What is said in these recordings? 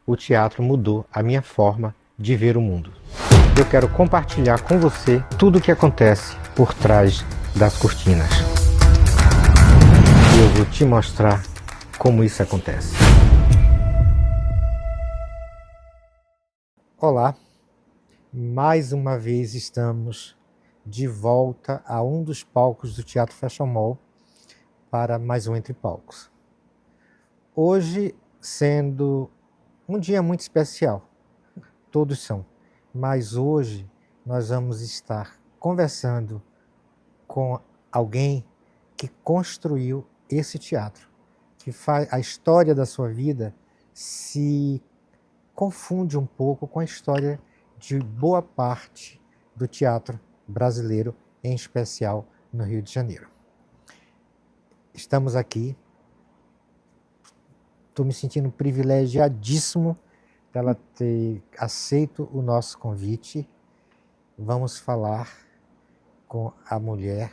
o teatro mudou a minha forma de ver o mundo. Eu quero compartilhar com você tudo o que acontece por trás das cortinas. E eu vou te mostrar como isso acontece. Olá, mais uma vez estamos de volta a um dos palcos do Teatro Fashion Mall para mais um Entre Palcos. Hoje, sendo um dia muito especial, todos são, mas hoje nós vamos estar conversando com alguém que construiu esse teatro, que faz a história da sua vida se confunde um pouco com a história de boa parte do teatro brasileiro, em especial no Rio de Janeiro. Estamos aqui, estou me sentindo privilegiadíssimo dela ter aceito o nosso convite. Vamos falar com a mulher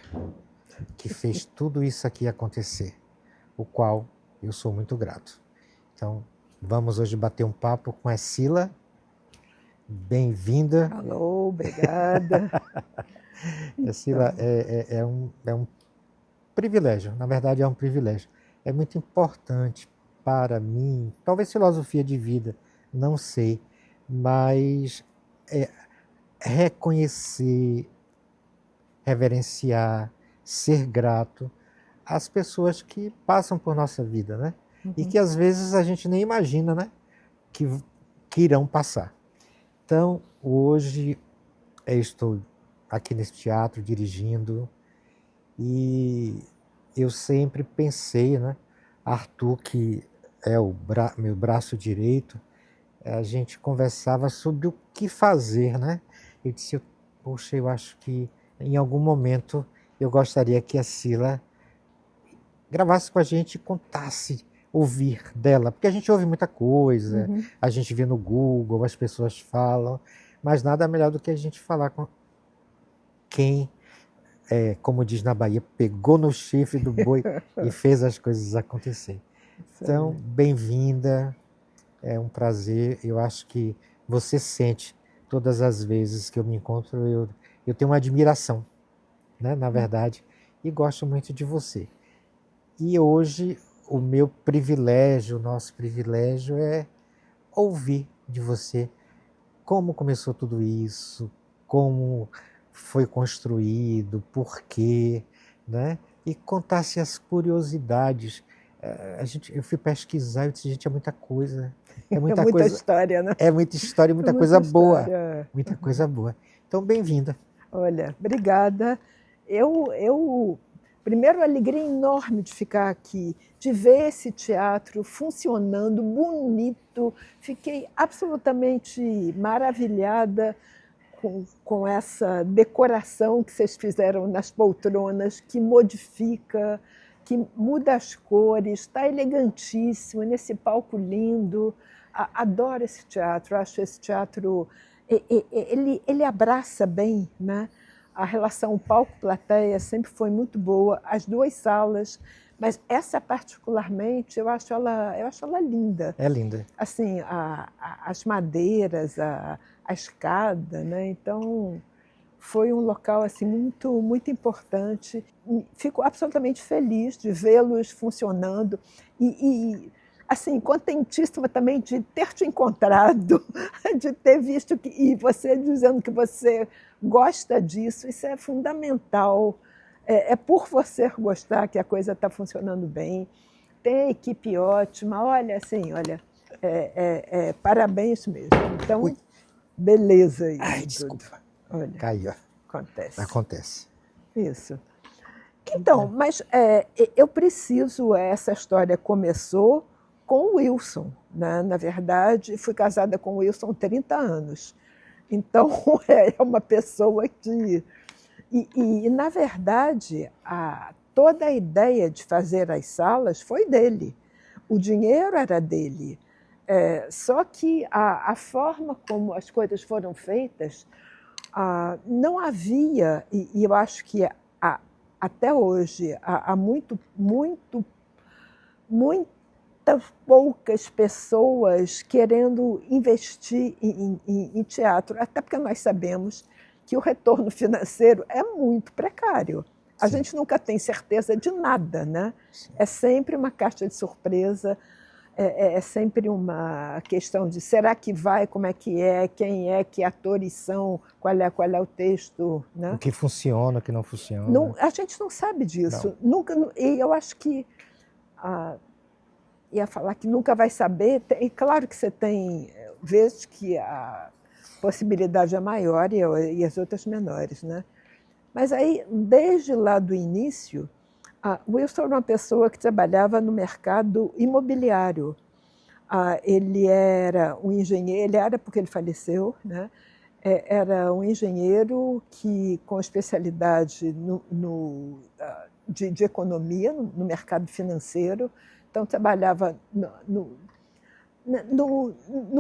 que fez tudo isso aqui acontecer, o qual eu sou muito grato. Então, vamos hoje bater um papo com a Sila. Bem-vinda. Alô, obrigada. Sila, é um privilégio, na verdade é um privilégio. É muito importante para mim, talvez filosofia de vida, não sei, mas reconhecer, reverenciar, ser grato às pessoas que passam por nossa vida, né? E que às vezes a gente nem imagina, né? Que irão passar. Então, hoje eu estou aqui nesse teatro dirigindo e eu sempre pensei, né? Arthur, que é o meu braço direito, a gente conversava sobre o que fazer, né? Eu disse, poxa, eu acho que em algum momento eu gostaria que a Sila gravasse com a gente e contasse, ouvir dela, porque a gente ouve muita coisa, a gente vê no Google, as pessoas falam, mas nada melhor do que a gente falar com quem, como diz na Bahia, pegou no chifre do boi e fez as coisas acontecer. Então, bem-vinda, é um prazer. Eu acho que você sente todas as vezes que eu me encontro, eu tenho uma admiração, né, na verdade, e gosto muito de você. E hoje o meu privilégio, o nosso privilégio é ouvir de você como começou tudo isso, como foi construído, por quê, né? E contasse as curiosidades. Eu fui pesquisar e disse, gente, é muita coisa. É muita muita coisa. História, né? É muita história, muita Muita coisa boa. história. Muita coisa boa. Então, bem-vinda. Olha, obrigada. Primeiro, uma alegria enorme de ficar aqui, de ver esse teatro funcionando, bonito. Fiquei absolutamente maravilhada com essa decoração que vocês fizeram nas poltronas, que modifica, que muda as cores, está elegantíssimo, nesse palco lindo. Adoro esse teatro, acho esse teatro... Ele abraça bem, né? A relação palco-plateia sempre foi muito boa, as duas salas, mas essa particularmente eu acho ela linda. É linda. Assim, as madeiras, a escada, né? Então foi um local assim muito muito importante. Fico absolutamente feliz de vê-los funcionando e assim, contentíssima também de ter te encontrado, de ter visto e você dizendo que você gosta disso, isso é fundamental. É por você gostar que a coisa está funcionando bem. Tem a equipe ótima, olha, assim, olha, parabéns mesmo. Então, Ui. beleza isso. Ai, desculpa. Tudo. Olha, Caiu. acontece. Isso. Então, mas eu preciso, essa história começou com o Wilson, né? Na verdade, fui casada com o Wilson há 30 anos. Então, é uma pessoa que... na verdade, toda a ideia de fazer as salas foi dele. O dinheiro era dele. Só que a forma como as coisas foram feitas, não havia, e eu acho que até hoje, há muito, muito, muito poucas pessoas querendo investir em teatro, até porque nós sabemos que o retorno financeiro é muito precário. A Sim. gente nunca tem certeza de nada, né? Sim. É sempre uma caixa de surpresa, é sempre uma questão de será que vai, como é, quem é, que atores são, qual é o texto, né? O que funciona, o que não funciona. Não, a gente não sabe disso. Nunca, e eu acho que ia falar que nunca vai saber. E claro que você tem vezes que a possibilidade é maior e as outras menores, né? Mas aí, desde lá do início, Wilson era uma pessoa que trabalhava no mercado imobiliário. Ele era um engenheiro, ele era porque ele faleceu, né? Era um engenheiro que, com especialidade de economia, no mercado financeiro, então trabalhava no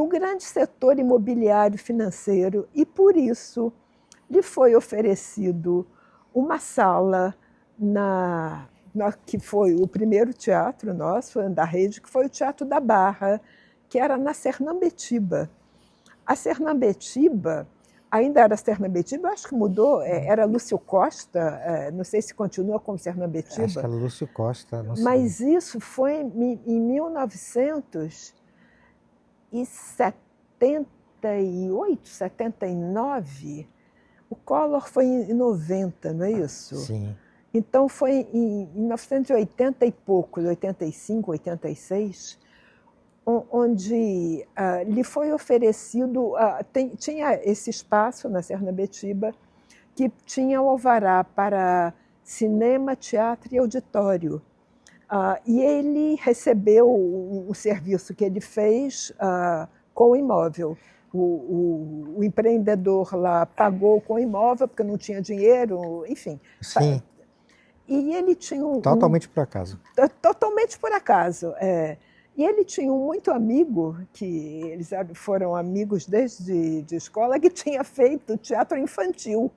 grande setor imobiliário financeiro e, por isso, lhe foi oferecido uma sala que foi o primeiro teatro nosso, da rede, que foi o Teatro da Barra, que era na Sernambetiba. A Sernambetiba, ainda era Sernambetiba, eu acho que mudou, era Lúcio Costa, não sei se continua como Sernambetiba. Acho que é Lúcio Costa, não sei. Mas isso foi em 1978, 79. O Collor foi em 90, não é isso? Sim. Então foi em 1980 e pouco, 85, 86, onde lhe foi oferecido, tinha esse espaço na Sernambetiba que tinha o alvará para cinema, teatro e auditório. E ele recebeu o serviço que ele fez com o imóvel. O empreendedor lá pagou com o imóvel porque não tinha dinheiro, enfim. Sim. E ele tinha totalmente por acaso. Totalmente por acaso. E ele tinha um muito amigo, que eles foram amigos desde de escola, que tinha feito teatro infantil.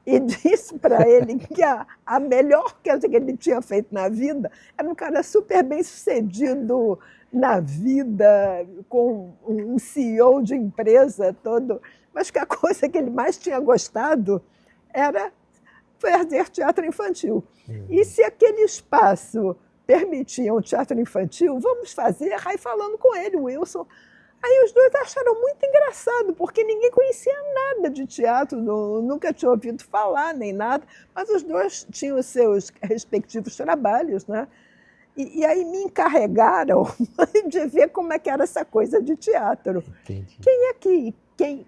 E disse para ele que a melhor coisa que ele tinha feito na vida era um cara super bem sucedido na vida, com um CEO de empresa todo, mas que a coisa que ele mais tinha gostado era fazer teatro infantil. E se aquele espaço permitia um teatro infantil, vamos fazer, aí falando com ele, Wilson. Aí os dois acharam muito engraçado, porque ninguém conhecia nada de teatro, nunca tinha ouvido falar nem nada, mas os dois tinham os seus respectivos trabalhos, né? E aí me encarregaram de ver como é que era essa coisa de teatro. Entendi.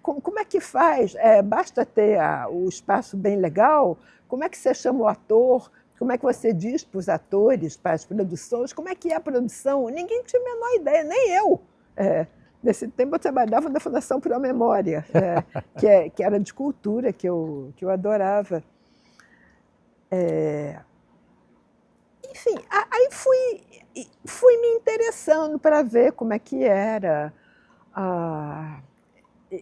Como é que faz? Basta ter o espaço bem legal? Como é que você chama o ator? Como é que você diz para os atores, para as produções? Como é que é a produção? Ninguém tinha a menor ideia, nem eu. Nesse tempo eu trabalhava na Fundação Pro Memória, que era de cultura, que eu adorava. Enfim, aí fui me interessando para ver como é que era.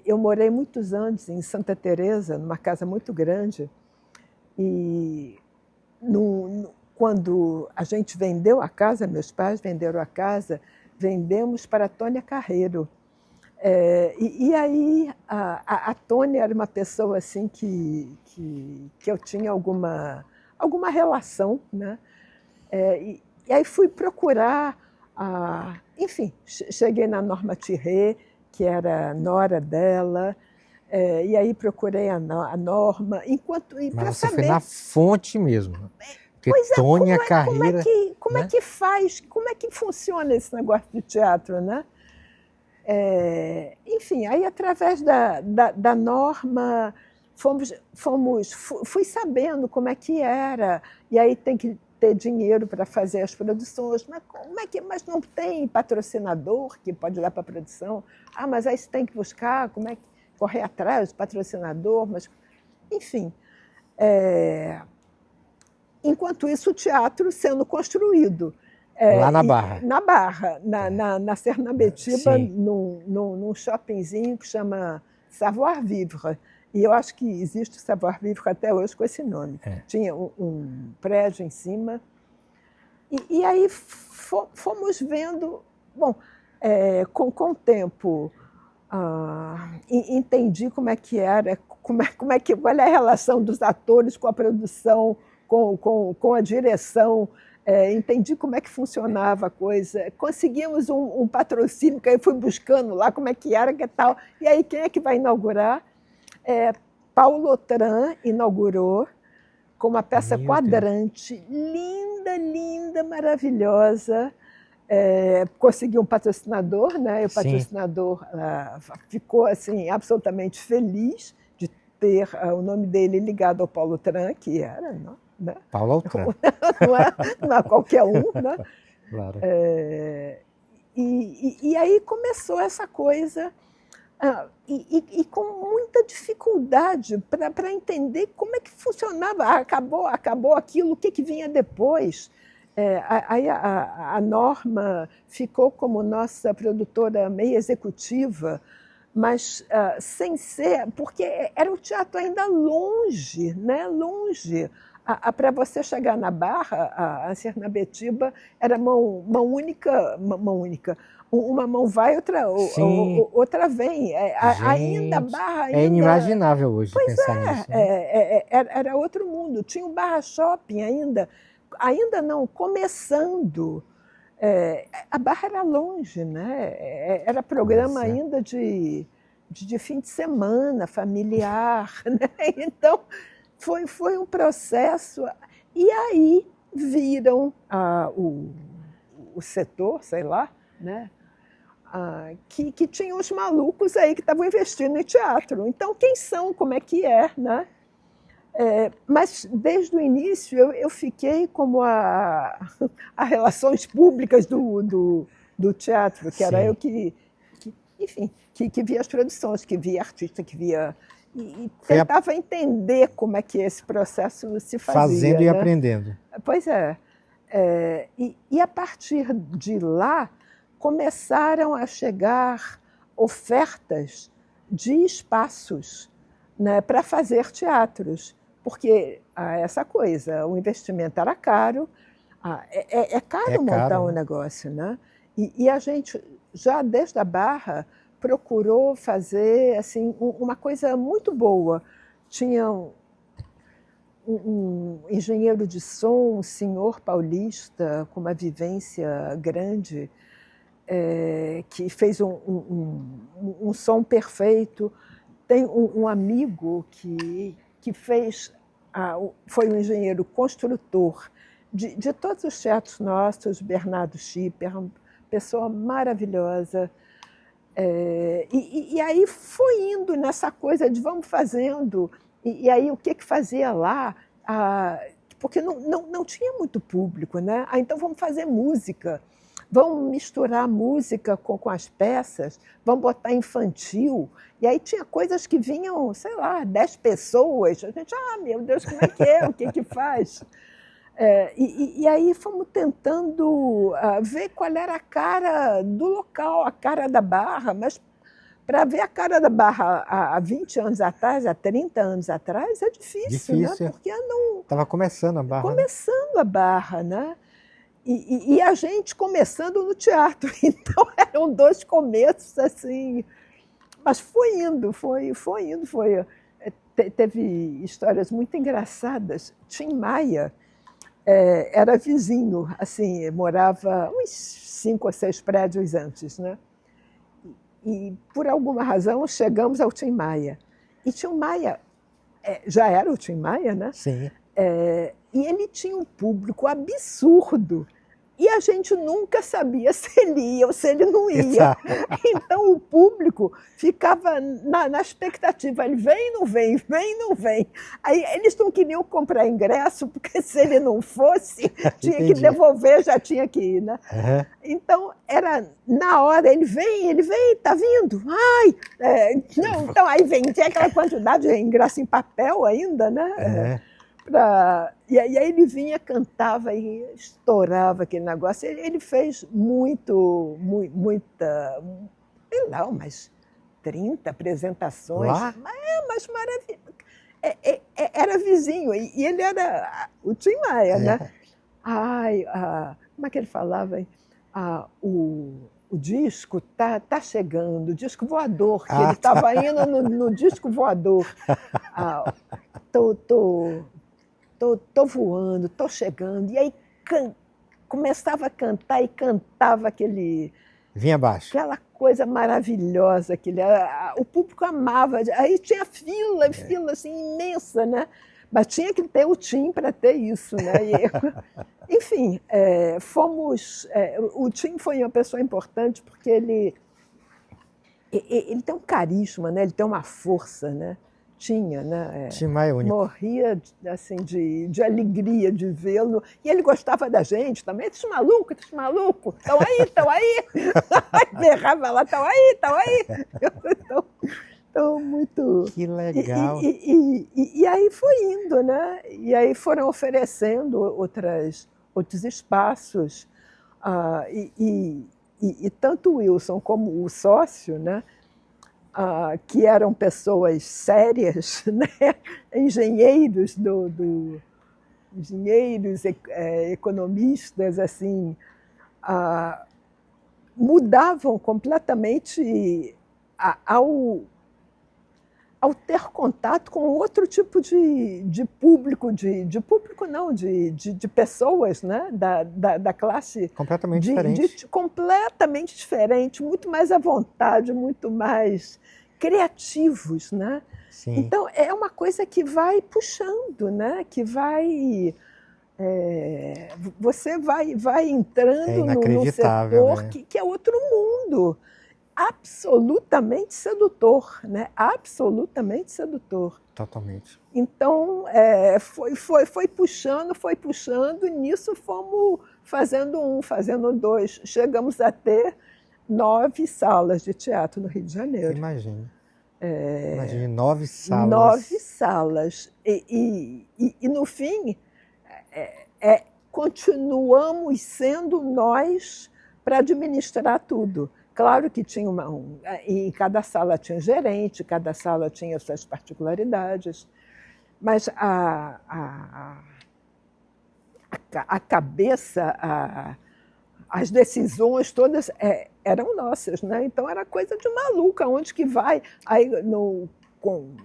Eu morei muitos anos em Santa Teresa, numa casa muito grande, e quando a gente vendeu a casa, meus pais venderam a casa, vendemos para a Tônia Carreiro. E aí a Tônia era uma pessoa assim que eu tinha alguma relação, né? E aí fui procurar, enfim, cheguei na Norma Thierry, que era nora dela, e aí procurei a Norma, Mas você saber. foi na fonte mesmo. Porque Pois Tônia Carreira, como é que faz, como é que funciona esse negócio de teatro, né? Enfim, aí através da Norma fui sabendo como é que era, e aí tem que ter dinheiro para fazer as produções, mas não tem patrocinador que pode dar para a produção? Mas aí você tem que buscar, como é que correr atrás do patrocinador, mas enfim. Enquanto isso, o teatro sendo construído. lá na Barra. Na Barra, na Sernambetiba, num shoppingzinho que chama Savoir Vivre. E eu acho que existe o Savoir Vivre até hoje com esse nome. Tinha um prédio em cima. E aí fomos vendo, bom, com o tempo, entendi como é que era, qual é a relação dos atores com a produção, com a direção, entendi como é que funcionava a coisa. Conseguimos um patrocínio, que aí fui buscando lá como é que era, que tal. E aí quem é que vai inaugurar? Paulo Otran inaugurou com uma peça quadrante, linda, linda, maravilhosa. Conseguiu um patrocinador, né? E o patrocinador ficou assim, absolutamente feliz de ter o nome dele ligado ao Paulo Otran, que era, né? Paulo Otran. Não é qualquer um, né? Claro. E aí começou essa coisa, e com muita dificuldade para entender como é que funcionava. Acabou aquilo, o que vinha depois. Aí a Norma ficou como nossa produtora meio executiva, mas sem ser, porque era o teatro ainda longe, né? Longe. Para você chegar na Barra, a Cernabetiba era mão única. Uma mão vai, outra vem. Ainda a Barra ainda... É inimaginável hoje pensar nisso. Né? Era outro mundo. Tinha o Barra Shopping ainda não, começando. A Barra era longe, né? Era programa ainda de fim de semana, familiar. Né? Então, foi um processo. E aí viram o setor, sei lá, né? Que tinha os malucos aí que estavam investindo em teatro. Então, quem são? Como é que é? Né? Mas, desde o início, eu fiquei como a relações públicas do teatro, que era eu que via as produções, que via artista, que via... E tentava entender como é que esse processo se fazia. Fazendo e né? aprendendo. Pois é. E a partir de lá, começaram a chegar ofertas de espaços, né, para fazer teatros. Porque essa coisa, o investimento era caro, é caro montar um negócio, né? E a gente, já desde a Barra, procurou fazer assim, uma coisa muito boa. Tinha um engenheiro de som, um senhor paulista, com uma vivência grande, que fez um som perfeito. Tem um amigo que fez, foi um engenheiro construtor de todos os teatros nossos, Bernardo Schipper, uma pessoa maravilhosa. E aí foi indo nessa coisa de vamos fazendo. E aí o que fazia lá? Porque não tinha muito público, né? Então vamos fazer música. Vamos misturar música com as peças, vamos botar infantil. E aí tinha coisas que vinham, sei lá, 10 pessoas. A gente, meu Deus, como é que é? O que faz? E aí fomos tentando ver qual era a cara do local, a cara da Barra, mas para ver a cara da Barra há 20 anos atrás, há 30 anos atrás, é difícil. Né? Porque não... Estava começando a Barra. Começando a Barra, né? E a gente começando no teatro. Então, eram dois começos, assim. Mas foi indo. Teve histórias muito engraçadas. Tim Maia era vizinho, assim, morava uns 5 ou 6 prédios antes, né? E, por alguma razão, chegamos ao Tim Maia. E Tim Maia, já era o Tim Maia, né? Sim. E ele tinha um público absurdo. E a gente nunca sabia se ele ia ou se ele não ia. Exato. Então o público ficava na expectativa. Ele vem, não vem, vem, não vem. Aí eles não queriam comprar ingresso, porque se ele não fosse, tinha que devolver, já tinha que ir. Né? Uhum. Então, era na hora, ele vem, tá vindo. Ai! Não, então aí vendia aquela quantidade de ingresso em papel ainda, né? E aí ele vinha, cantava e estourava aquele negócio. Ele fez muita, sei lá, umas 30 apresentações. Lá? Mas maravilhoso. Era vizinho, e ele era o Tim Maia, né? Ai, como é que ele falava? O disco tá chegando, o disco voador, que ele Tá. estava indo no disco voador. Ah, tô, tô, tô voando, tô chegando. E aí começava a cantar e cantava Vinha abaixo. aquela coisa maravilhosa. O público amava. Aí tinha fila, fila assim, imensa, né? Mas tinha que ter o Tim para ter isso, né? Enfim, o Tim foi uma pessoa importante porque ele tem um carisma, né? Ele tem uma força, né? Tinha, né? Tim Maia é único. Morria assim de alegria de vê-lo. E ele gostava da gente também. Esses malucos, estão aí, estão aí. Berrava lá, estão aí, estão aí. Então, muito. Que legal. E aí foi indo, né? E aí foram oferecendo outros espaços. E tanto o Wilson como o sócio, né? Que eram pessoas sérias, né? Engenheiros engenheiros, economistas, assim, mudavam completamente ao ter contato com outro tipo de público, de público não, de pessoas, né? da classe Completamente diferente. completamente diferente, muito mais à vontade, muito mais criativos, né? Sim. Então é uma coisa que vai puxando, né? Que vai você vai entrando num inacreditável, setor que é outro mundo, absolutamente sedutor, né? Absolutamente sedutor. Totalmente. Então, foi puxando, e nisso fomos fazendo fazendo dois. Chegamos a ter 9 salas de teatro no Rio de Janeiro. Imagine. Imagine 9 salas. 9 salas. E no fim, continuamos sendo nós para administrar tudo. Claro que tinha em cada sala tinha um gerente, cada sala tinha suas particularidades, mas a cabeça, as decisões todas eram nossas, né? Então era coisa de maluca, onde que vai? Aí com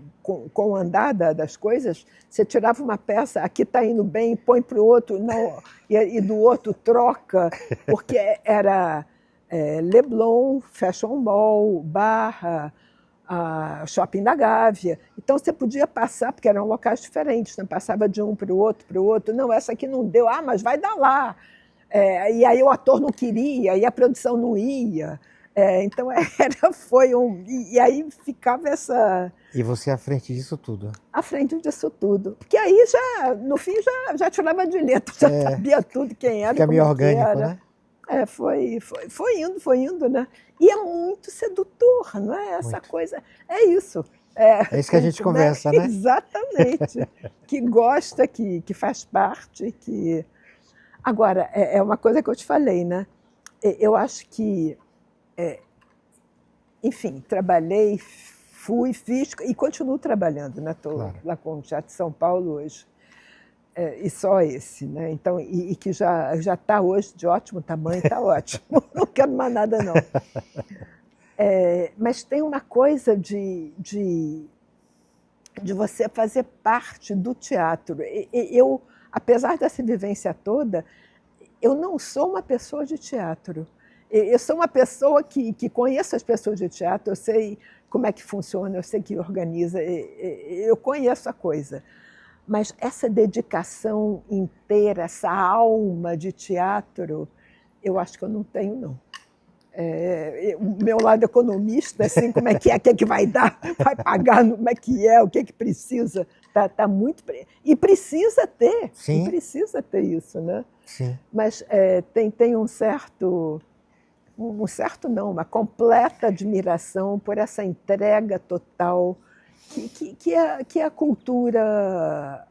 o andar das coisas, você tirava uma peça, aqui está indo bem, põe para o outro, não, e do outro troca, porque era Leblon, Fashion Mall, Barra, Shopping da Gávea. Então você podia passar, porque eram locais diferentes, né? Passava de um para o outro. Não, essa aqui não deu, mas vai dar lá. E aí o ator não queria, e a produção não ia. Então e aí ficava essa. E você à frente disso tudo? À frente disso tudo. Porque aí, no fim, já tirava de letra, já sabia tudo, quem era, fica como meio orgânico, era. Né? Foi indo, né? E é muito sedutor, não é? Essa muito. Coisa. É isso. É isso que a gente conversa, né? Exatamente. Que gosta, que faz parte, que. Agora, é uma coisa que eu te falei, né? Eu acho que, enfim, trabalhei, fiz e continuo trabalhando, né? Estou lá com o Teatro de São Paulo hoje. E só esse, né? Então, e que já está hoje de ótimo tamanho, está ótimo. Não quero mais nada, não. Mas tem uma coisa de você fazer parte do teatro. Eu, apesar dessa vivência toda, eu não sou uma pessoa de teatro. Eu sou uma pessoa que conhece as pessoas de teatro, eu sei como é que funciona, eu sei que organiza, eu conheço a coisa. Mas essa dedicação inteira, essa alma de teatro, eu acho que eu não tenho, não. O meu lado economista, assim, como é que o que vai dar, vai pagar, como é que o que precisa, tá muito. E precisa ter, Sim. E precisa ter isso, né? Sim. Mas tem um certo não, uma completa admiração por essa entrega total que a cultura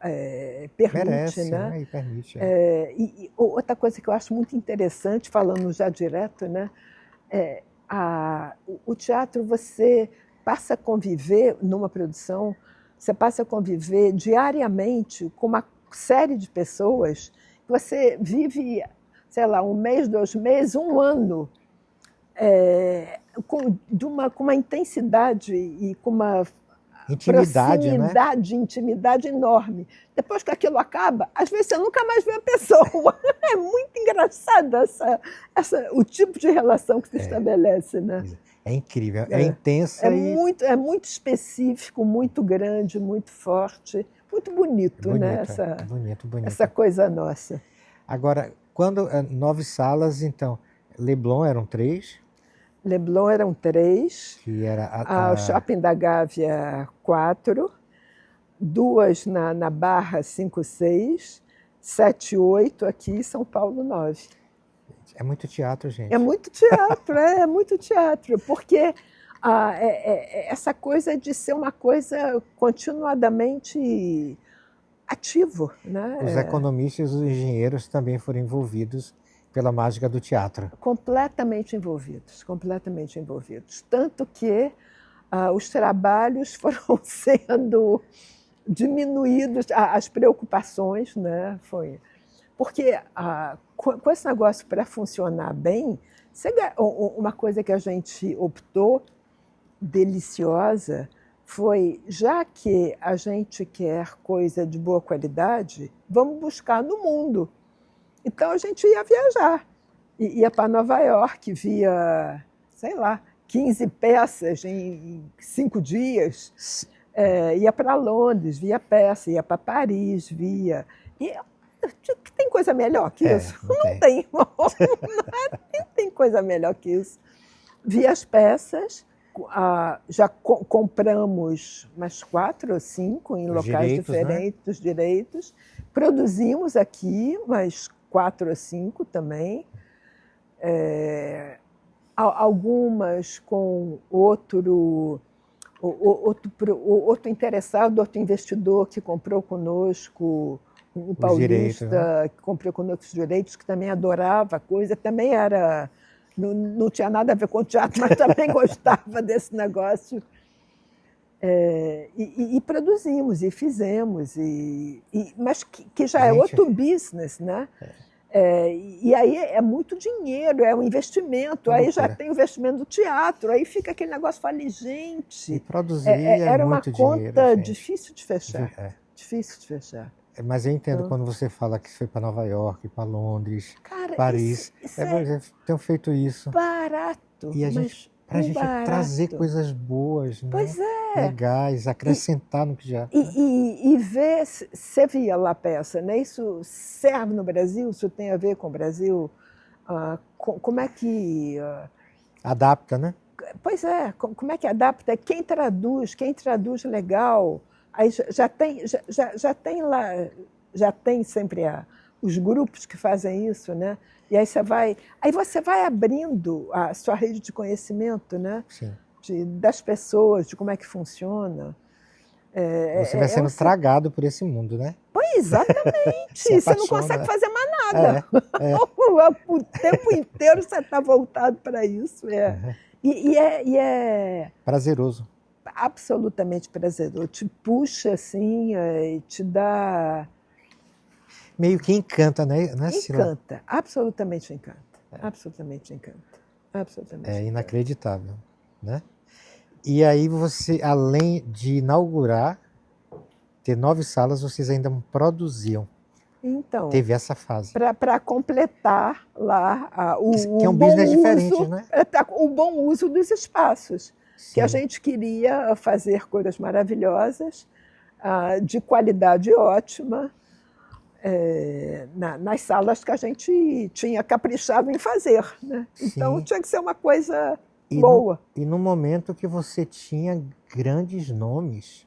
permite, merece, né? E permite. E outra coisa que eu acho muito interessante, falando já direto, né? O teatro, você passa a conviver numa produção, você passa a conviver diariamente com uma série de pessoas você vive, sei lá, um mês, 2 meses, um ano, com uma intensidade e com uma Intimidade, né? proximidade, intimidade enorme. Depois que aquilo acaba, às vezes você nunca mais vê a pessoa. É muito engraçado o tipo de relação que se estabelece, né? É incrível, é intensa é muito específico, muito grande, muito forte, muito bonito, né? Bonito. Essa coisa nossa. Agora, quando 9 salas, então, Leblon eram 3. Leblon eram 3, Que era o Shopping da Gávea 4, 2 na Barra 5, 6, 7, 8 aqui em São Paulo 9. É muito teatro, gente. É muito teatro, é muito teatro, porque essa coisa de ser uma coisa continuadamente ativo, né? Os economistas e os engenheiros também foram envolvidos pela mágica do teatro. Completamente envolvidos. Tanto que os trabalhos foram sendo diminuídos, as preocupações, né? Porque com esse negócio para funcionar bem, uma coisa que a gente optou, deliciosa, foi, já que a gente quer coisa de boa qualidade, vamos buscar no mundo. Então a gente ia viajar, ia para Nova York, via, sei lá, 15 peças em 5 dias, ia para Londres, via peça, ia para Paris, via... Tem coisa melhor que isso? Não tem. Não tem coisa melhor que isso. Vi as peças, já compramos umas 4 ou 5 em locais diferentes, né? Dos direitos. Produzimos aqui umas 4 ou 5 também. Algumas com outro interessado, outro investidor que comprou conosco, um paulista, direitos, né? Que comprou conosco os direitos, que também adorava a coisa, também era... Não tinha nada a ver com o teatro, mas também gostava desse negócio. E produzimos, e fizemos, mas que já é outro business, né? E aí é muito dinheiro, é um investimento, aí já tem o investimento do teatro, aí fica aquele negócio, falei, gente... E produzir era muito uma conta dinheiro, difícil de fechar. Difícil de fechar. Mas eu entendo quando você fala que foi para Nova York, para Londres, cara, Paris. Tenham feito isso. Barato. E para a gente trazer coisas boas, né? Pois é. Legais, acrescentar no que já... E ver, você via lá a peça, né? Isso serve no Brasil? Isso tem a ver com o Brasil? Como é que... adapta, né? Pois é, como é que adapta? Quem traduz legal... Aí já tem lá, já tem sempre os grupos que fazem isso, né? E aí você vai abrindo a sua rede de conhecimento, né? Sim. Das pessoas, de como é que funciona. Você vai sendo tragado por esse mundo, né? Pois, exatamente. Você não consegue fazer mais nada. O tempo inteiro você está voltado para isso. E é prazeroso. Absolutamente prazeroso. Te puxa assim, te dá... Meio que encanta, né? Encanta, absolutamente encanta. Absolutamente encanta. Absolutamente inacreditável, né? E aí você, além de inaugurar, ter 9 salas, vocês ainda produziam. Então, teve essa fase. Para completar lá que é um business diferente, né? O bom uso dos espaços. Sim. Que a gente queria fazer coisas maravilhosas, de qualidade ótima, nas salas que a gente tinha caprichado em fazer, né? Então tinha que ser uma coisa boa. E no momento que você tinha grandes nomes,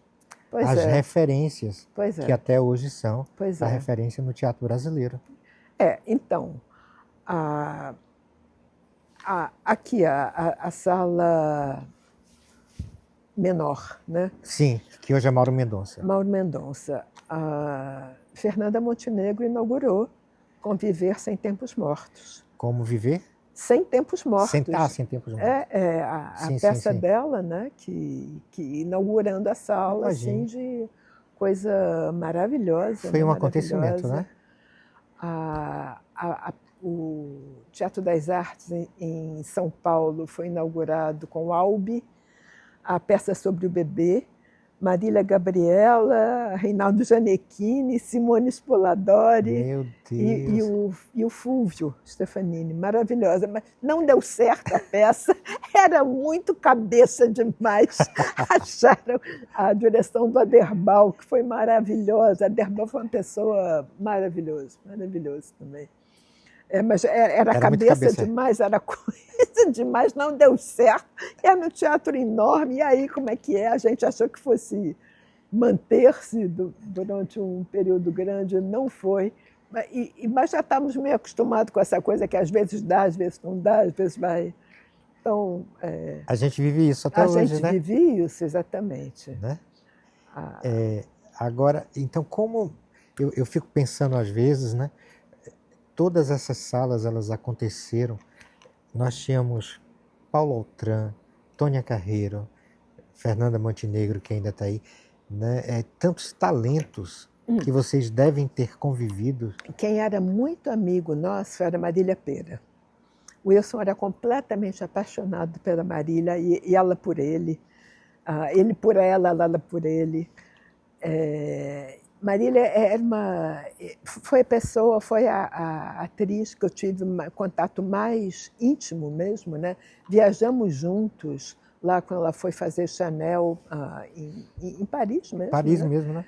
as referências, que até hoje são a referência no teatro brasileiro. Então, aqui a sala menor, né? Sim, que hoje é Mauro Mendonça. Mauro Mendonça. A Fernanda Montenegro inaugurou Conviver Sem Tempos Mortos. Como viver? Sem Tempos Mortos. Sem Tempos Mortos. A peça dela, né? Que inaugurando a sala, assim, de coisa maravilhosa. Foi um acontecimento, né? O Teatro das Artes em São Paulo foi inaugurado com Albi, a peça sobre o bebê, Marília Gabriela, Reinaldo Gianecchini, Simone Spoladori Meu Deus. e o Fulvio Stefanini, maravilhosa. Mas não deu certo a peça, era muito cabeça demais. Acharam a direção do Aderbal, que foi maravilhosa. Aderbal foi uma pessoa maravilhosa, maravilhoso também. Mas era cabeça demais, era coisa demais, não deu certo. Era no teatro enorme, e aí como é que é? A gente achou que fosse manter-se durante um período grande, não foi. Mas já estávamos meio acostumados com essa coisa que às vezes dá, às vezes não dá, às vezes vai. Então, a gente vive isso até hoje, né? A gente vive isso, exatamente. Né? Agora, então, como eu fico pensando às vezes, né? Todas essas salas, elas aconteceram. Nós tínhamos Paulo Altran, Tônia Carreiro, Fernanda Montenegro, que ainda está aí, né? Tantos talentos que vocês devem ter convivido. Quem era muito amigo nosso era Marília Pêra. O Wilson era completamente apaixonado pela Marília e ela por ele. Ele por ela por ele. Marília foi a atriz que eu tive contato mais íntimo mesmo, né? Viajamos juntos lá quando ela foi fazer Chanel em Paris mesmo. Paris, né? Mesmo, né?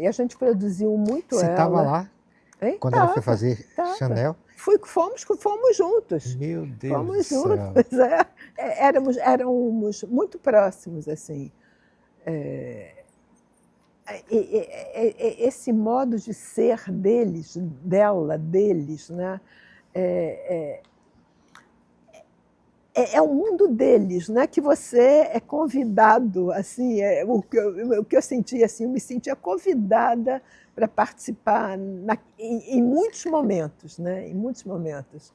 E a gente produziu muito ela. Você estava lá quando ela foi fazer Chanel? Fomos juntos. Meu Deus fomos do céu. Juntos. Éramos muito próximos, assim. Esse modo de ser deles, deles, né? É o mundo deles, né? Que você é convidado, assim, o que eu sentia, assim, eu me sentia convidada para participar em muitos momentos, né? Em muitos momentos.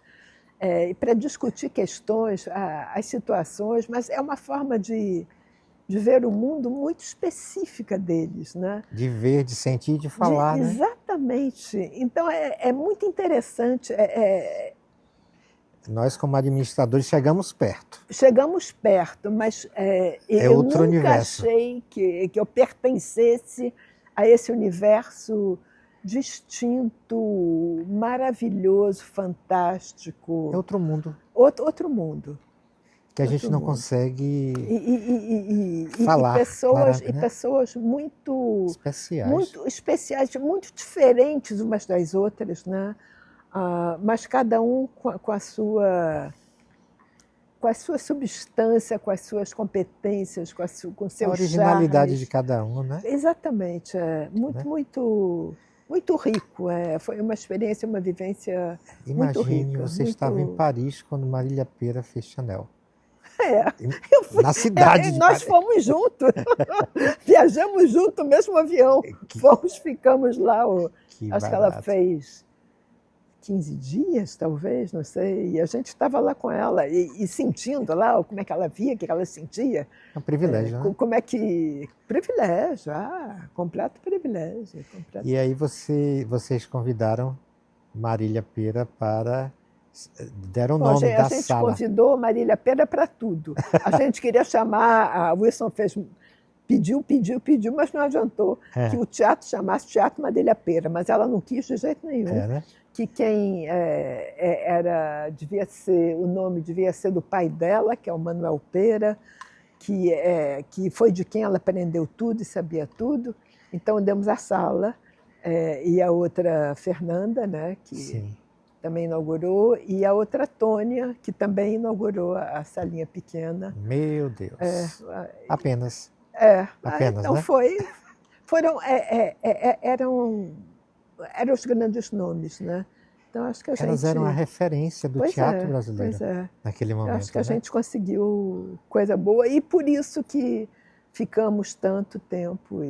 Para discutir questões, as situações, mas é uma forma de ver o mundo muito específica deles, né? De ver, de sentir, de falar, né? Exatamente. Então, é muito interessante. Nós, como administradores, chegamos perto. Chegamos perto, mas eu outro nunca universo. Achei que eu pertencesse a esse universo distinto, maravilhoso, fantástico. É outro mundo. Outro mundo. Que a gente não consegue falar. E pessoas muito especiais, muito diferentes umas das outras, né? Mas cada um com a sua substância, com as suas competências, com o seu a originalidade charme. de cada um, né? Exatamente, muito rico. Foi uma experiência, uma vivência muito rica. Imagine, você estava em Paris quando Marília Pêra fez Chanel. Na cidade de Paris. Nós fomos juntos, viajamos juntos no mesmo avião. Ficamos lá, acho que ela fez 15 dias, talvez, não sei, e a gente estava lá com ela e sentindo lá como é que ela via, o que ela sentia. É um privilégio, né? Como é que... Privilégio, completo privilégio. E aí vocês convidaram Marília Pêra para... Deram o nome da sala. A gente convidou Marília Pêra para tudo. A gente queria chamar, a Wilson pediu, mas não adiantou que o teatro chamasse Teatro Marília Pêra, mas ela não quis de jeito nenhum. Né? Que quem o nome devia ser do pai dela, que é o Manuel Pêra, que foi de quem ela aprendeu tudo e sabia tudo. Então demos a sala, e a outra Fernanda, né, que Sim. também inaugurou, e a outra Tônia, que também inaugurou a salinha pequena. Meu Deus. Apenas. Apenas, então né? Eram os grandes nomes, né? Então acho que Elas eram a referência do teatro brasileiro naquele momento. Acho que a gente conseguiu coisa boa e por isso que ficamos tanto tempo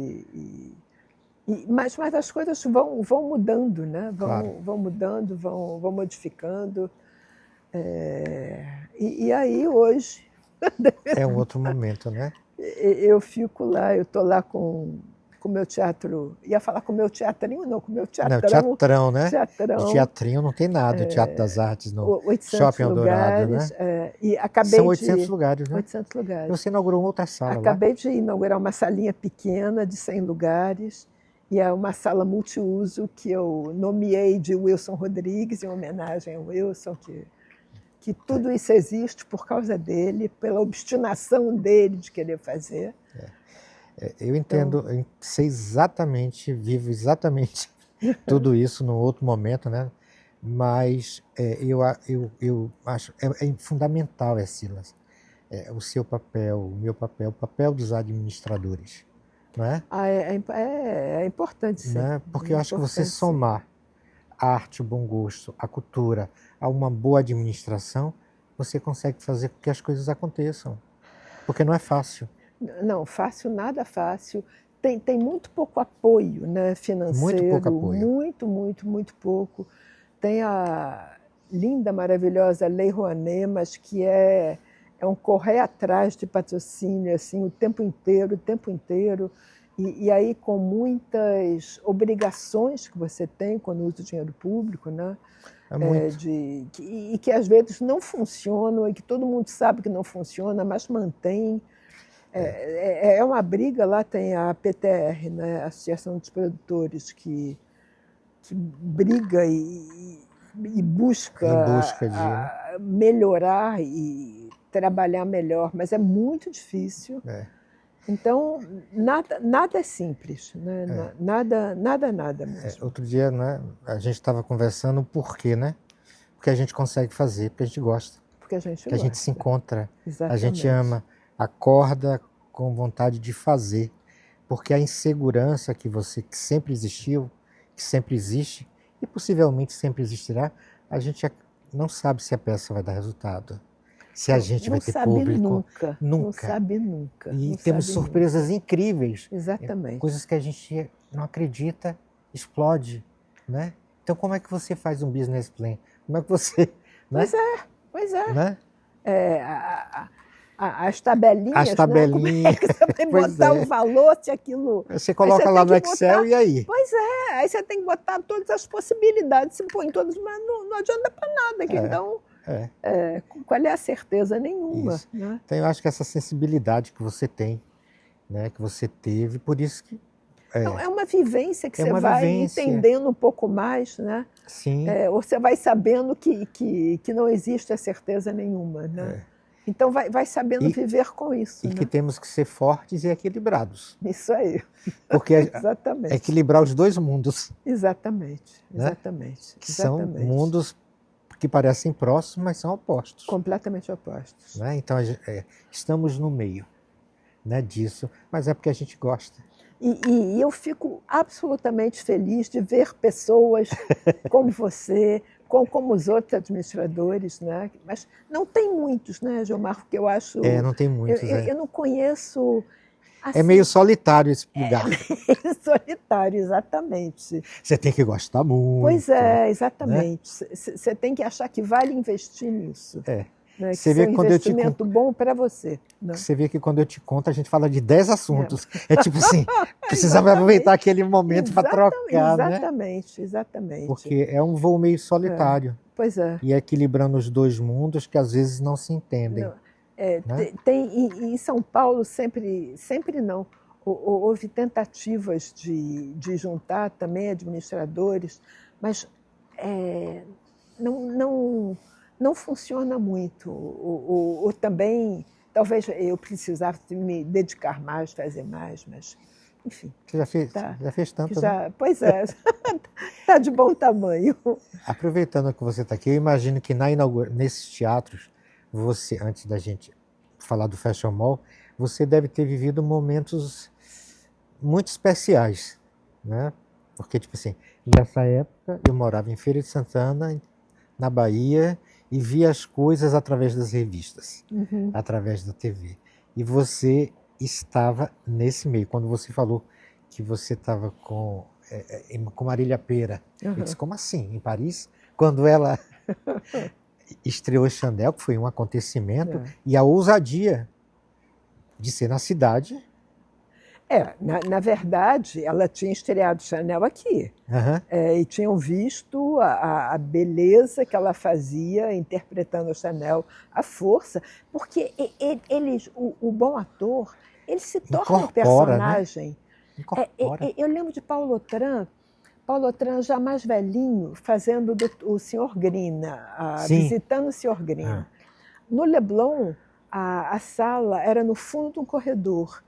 mas as coisas vão mudando, né? Vão mudando, vão modificando. E aí hoje é um outro momento, né? Eu fico lá, eu estou lá com com o meu teatro, ia falar com o meu teatrinho, não, com o meu Não, teatrão. teatrão, né? Teatrão, De teatrinho não tem nada, o Teatro das Artes no 800 Shopping Eldorado, lugares, né? e São acabei 800 de... lugares, né? 800 lugares. Você inaugurou outra sala lá? Acabei de inaugurar uma salinha pequena de 100 lugares, e é uma sala multiuso que eu nomeei de Wilson Rodrigues, em homenagem ao Wilson, que tudo isso existe por causa dele, pela obstinação dele de querer fazer. Eu entendo, eu sei exatamente, vivo exatamente tudo isso num outro momento, né? Mas eu acho fundamental, Silas, o seu papel, o meu papel, o papel dos administradores, não é? É importante, sim. Né? Porque eu acho que você somar a arte, o bom gosto, a cultura, a uma boa administração, você consegue fazer com que as coisas aconteçam. Porque não é fácil. Não, fácil, nada fácil. Tem muito pouco apoio, né, financeiro. Muito pouco apoio. Muito pouco. Tem a linda, maravilhosa Lei Rouanet, mas que é um correr atrás de patrocínio assim, o tempo inteiro. E aí com muitas obrigações que você tem quando usa o dinheiro público, né? E que às vezes não funcionam, e que todo mundo sabe que não funciona, mas mantém. É uma briga, lá tem a PTR, né, a Associação dos Produtores, que briga e busca melhorar e trabalhar melhor, mas é muito difícil. Então, nada é simples, né? Nada mesmo. Outro dia, né, a gente estava conversando por quê, né? Porque a gente consegue fazer, porque a gente gosta. Porque a gente gosta. A gente se encontra, exatamente. A gente ama, acorda com vontade de fazer. Porque a insegurança que sempre existiu, que sempre existe, e possivelmente sempre existirá, a gente não sabe se a peça vai dar resultado. Se a gente vai ter público. Nunca. Não sabe nunca. E temos surpresas incríveis. Exatamente. Coisas que a gente não acredita, explode, né? Então como é que você faz um business plan? Como é que você... Né? Pois é. Né? As tabelinhas, né? Como é que você vai botar o valor, se aquilo... Você coloca lá no Excel e aí? Pois é, aí você tem que botar todas as possibilidades, se põe todas, mas não adianta para nada. Então, qual é a certeza? Nenhuma. Né? Então eu acho que essa sensibilidade que você tem, né, que você teve, por isso que... É uma vivência que você vai entendendo um pouco mais, né? Sim. Ou você vai sabendo que não existe a certeza nenhuma, né? Então vai sabendo viver com isso. E que temos que ser fortes e equilibrados. Isso aí. Porque exatamente. Equilibrar os dois mundos. Exatamente. Né? Que são mundos que parecem próximos, mas são opostos. Completamente opostos. Né? Então estamos no meio, né, disso, mas é porque a gente gosta. E eu fico absolutamente feliz de ver pessoas como você, como os outros administradores, né? Mas não tem muitos, né, Gilmar? Porque eu acho... não tem muitos. Eu não conheço... Assim, é meio solitário esse lugar. É meio solitário, exatamente. Você tem que gostar muito. Pois é, exatamente. Você tem que achar que vale investir nisso. Né? Você vê que quando investimento bom para você. Né? Você vê que quando eu te conto, a gente fala de 10 assuntos. Tipo assim, precisava aproveitar aquele momento para trocar, exatamente, né? Exatamente. Porque é um voo meio solitário. Pois é. E equilibrando os dois mundos que às vezes não se entendem. Não. Em São Paulo, sempre não. Houve tentativas de juntar também administradores, mas não funciona muito. Ou também, talvez eu precisasse me dedicar mais, fazer mais, mas, enfim. Você já fez tanto, né? Pois é, está de bom tamanho. Aproveitando que você está aqui, eu imagino que nesses teatros, você, antes da gente falar do Fashion Mall, você deve ter vivido momentos muito especiais, né? Porque, tipo assim, nessa época eu morava em Feira de Santana, na Bahia, e via as coisas através das revistas, através da TV. E você estava nesse meio. Quando você falou que você estava com Marília Pêra, eu disse, como assim? Em Paris? Quando ela estreou Chanel, que foi um acontecimento, e a ousadia de ser na cidade. Na verdade, ela tinha estreado Chanel aqui. Aham. E tinham visto a beleza que ela fazia interpretando a Chanel, a força, porque o bom ator, ele se torna um Incorpora, né? personagem. Incorpora. Eu lembro de Paulo Otran já mais velhinho, fazendo o Sr. Grina, Sim. visitando o Sr. Grina. No Leblon, a sala era no fundo de um corredor.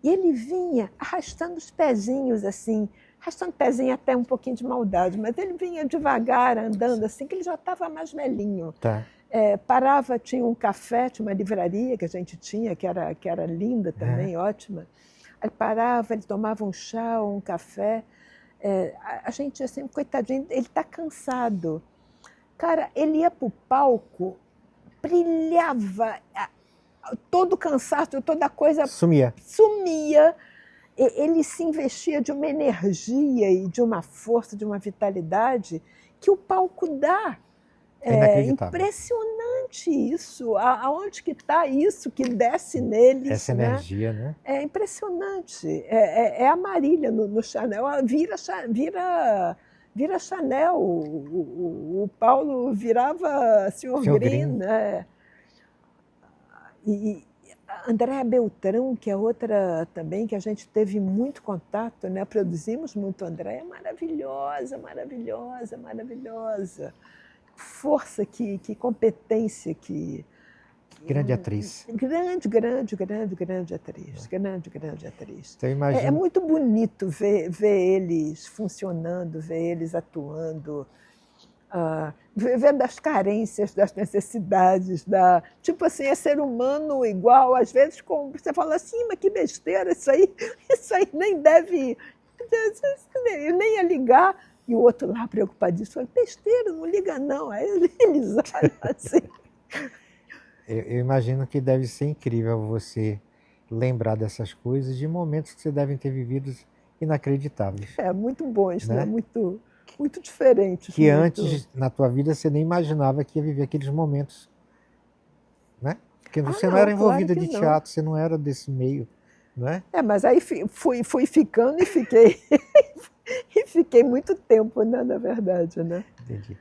E ele vinha arrastando os pezinhos assim, arrastando o pezinho até um pouquinho de maldade, mas ele vinha devagar, andando assim, que ele já estava mais velhinho. Tá. Parava, tinha um café, tinha uma livraria que a gente tinha, que era linda também, ótima. Ele parava, ele tomava um chá ou um café. A gente assim, coitadinho, ele está cansado. Cara, ele ia para o palco, brilhava, todo o cansaço, toda a coisa Sumia. Ele se investia de uma energia e de uma força, de uma vitalidade que o palco dá. Inacreditável. Impressionante isso. Aonde que está isso que desce neles? Essa energia, né? É impressionante. É a Marília no Chanel, vira Chanel. O Paulo virava Sr. Green, né? E a Andréa Beltrão, que é outra também que a gente teve muito contato, né? Produzimos muito Andréa, maravilhosa, maravilhosa, maravilhosa. Força, que competência, grande atriz. Grande atriz. Grande atriz. Então, imagino... É muito bonito ver eles funcionando, ver eles atuando. Ver das carências, das necessidades, tipo assim, é ser humano igual, às vezes você fala assim, mas que besteira, isso aí nem deve, nem ia ligar, e o outro lá preocupadíssimo, besteira, não liga não, aí eles olham assim. Eu imagino que deve ser incrível você lembrar dessas coisas, de momentos que você devem ter vivido inacreditáveis. Muito bons, né? Muito diferentes. Que antes, na tua vida, você nem imaginava que ia viver aqueles momentos, né? Porque você não era envolvida de teatro, você não era desse meio, não é? Mas aí fui ficando e fiquei e fiquei muito tempo, né, na verdade, né? Entendi.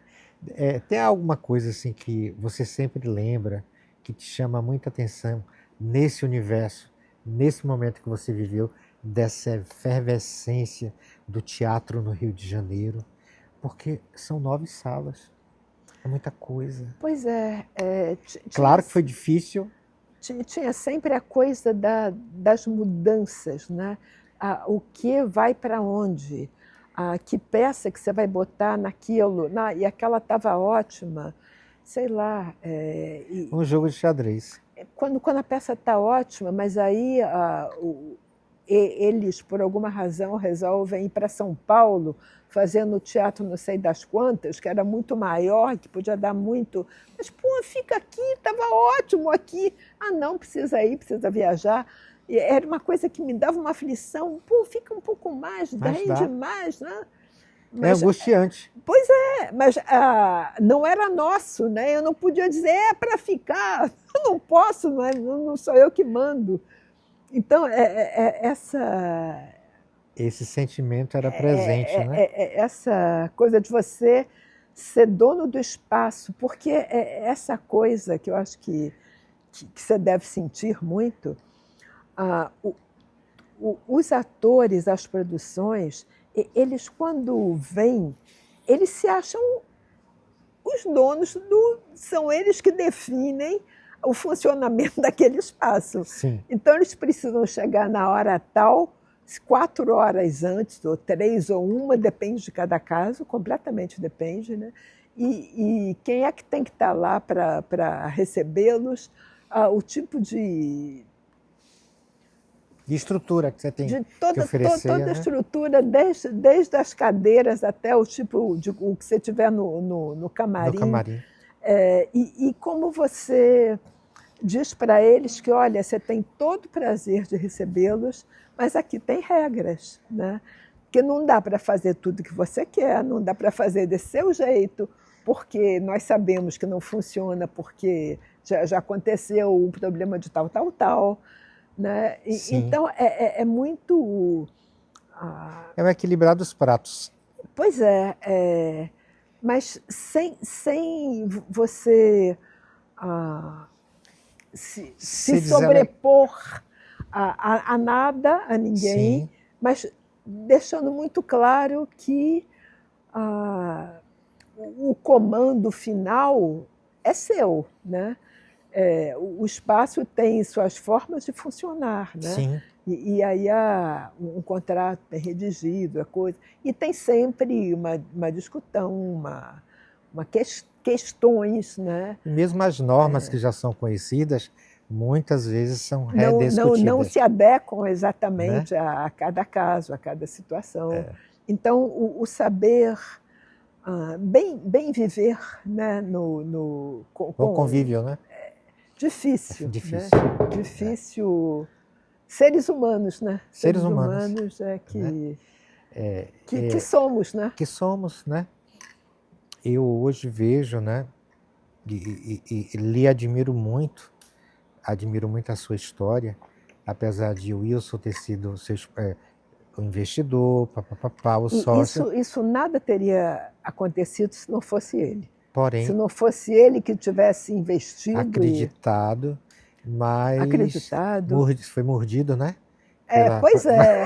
Tem alguma coisa assim que você sempre lembra, que te chama muita atenção nesse universo, nesse momento que você viveu, dessa efervescência do teatro no Rio de Janeiro? Porque são 9 salas, é muita coisa. Pois claro que foi difícil. Tinha sempre a coisa das mudanças, né? O que vai para onde? Que peça que você vai botar naquilo? E aquela estava ótima, sei lá. Um jogo de xadrez. Quando a peça está ótima, mas aí eles, por alguma razão, resolvem ir para São Paulo, fazendo teatro não sei das quantas, que era muito maior, que podia dar muito. Mas, pô, fica aqui, estava ótimo aqui. Não, precisa ir, precisa viajar. E era uma coisa que me dava uma aflição. Pô, fica um pouco mais, rende mais, né? Mas, é angustiante. Pois mas não era nosso, né? Eu não podia dizer, para ficar. Eu não posso, não sou eu que mando. Então, esse sentimento era presente, né? Essa coisa de você ser dono do espaço, porque essa coisa que eu acho que você deve sentir muito, os atores, as produções, eles quando vêm, eles se acham os donos são eles que definem o funcionamento daquele espaço. Sim. Então, eles precisam chegar na hora tal, 4 horas antes, ou 3 ou 1, depende de cada caso, completamente depende, né? E quem é que tem que estar lá para recebê-los, o tipo de estrutura que você tem que oferecer. Toda a estrutura, desde as cadeiras até o tipo de o que você tiver no camarim. No camarim. E como você diz para eles que, olha, você tem todo o prazer de recebê-los, mas aqui tem regras, né? Porque não dá para fazer tudo que você quer, não dá para fazer desse seu jeito, porque nós sabemos que não funciona, porque já aconteceu um problema de tal. né? Sim. Então, é muito... É o equilibrar dos pratos. Pois é, mas sem você se sobrepor a nada, a ninguém, Sim. mas deixando muito claro que o comando final é seu, né? O espaço tem suas formas de funcionar, né? Sim. E aí há um contrato bem redigido, a coisa. E tem sempre uma discussão, questões, né? E mesmo as normas que já são conhecidas, muitas vezes são rediscutidas. Não se adequam exatamente, né? a cada caso, a cada situação. Então, o saber bem viver, né, Com convívio, né? Difícil. Difícil. Né? Difícil. Seres humanos, né? Seres humanos que somos, né? Que somos, né? Eu hoje vejo, né? E lhe admiro muito a sua história, apesar de o Wilson ter sido o investidor, o sócio. Isso nada teria acontecido se não fosse ele. Porém, se não fosse ele que tivesse investido. Acreditado, mas Acreditado. Foi mordido, né? Pois é,